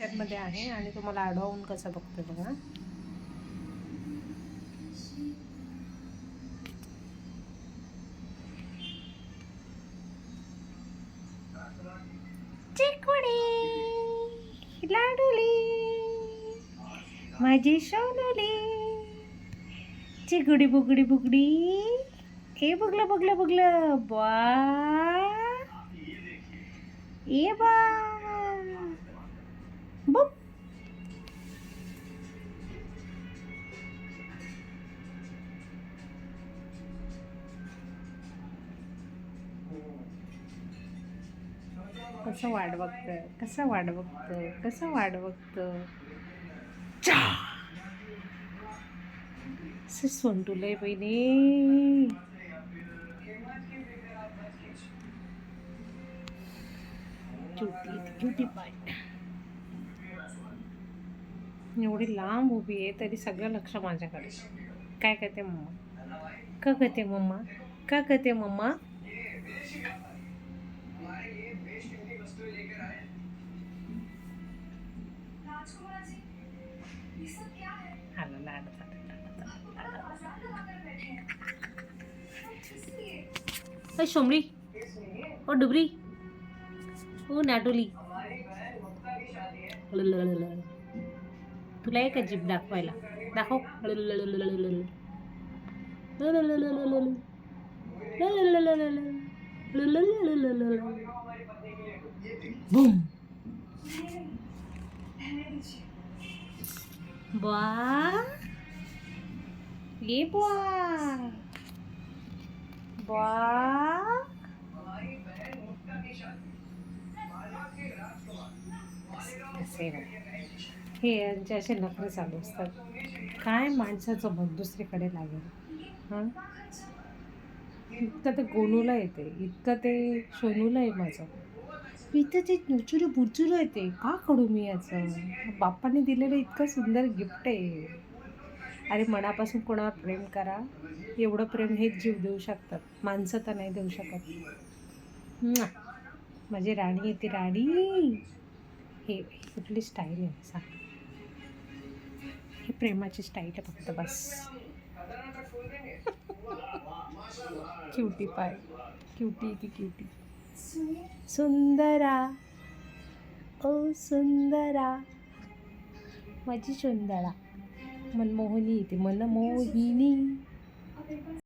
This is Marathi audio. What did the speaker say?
सेकंडमध्ये आहे आणि तुम्हाला अडवून कसं बघतो बघा. चिकुडी लाडुली माझी सोनुली, चिकुडी बुगडी बुगडी, ए बुगलं बुगलं बुगलं बा, ए बा बुप. कसं वाट बघतं, कसं वाट बघतं, कसं वाट बघतं. सोंटुलय बहिणी, क्युटी क्युटी पाय. एवढी लांब उभी आहे तरी सगळं लक्ष माझ्याकडे. काय करते मम्मा, का करते मम्मा, का करते मम्मा. आला लाड. ओ शोमरी, ओ डुबरी, ओ नाटोली, तुला एक जीभ दाखवायला, दाखव. बूम. बा ये बा बा. हे यांचे असे नखरे चालू असतात. काय माणसाचं मन दुसरीकडे लागेल. हां, इतकं ते गोनूला येते, इतकं ते सोनूला आहे माझं. इथं ते नुचुरू बुचुरू येते. का काढू मी याचं. बाप्पाने दिलेलं इतकं सुंदर गिफ्ट आहे. अरे मनापासून कोणावर प्रेम करा. एवढं प्रेम हेच जीव देऊ शकतात, माणसं तर नाही देऊ शकत. माझी राणी येते राणी. हे कुठली स्टाईल आहे सांग. ही प्रेमाची स्टाईल आहे फक्त बस. क्युटी पाय, क्युटी ती क्युटी. सुंदरा ओ सुंदरा माझी सुंदरा. मनमोहिनी येते, मनमोहिनी.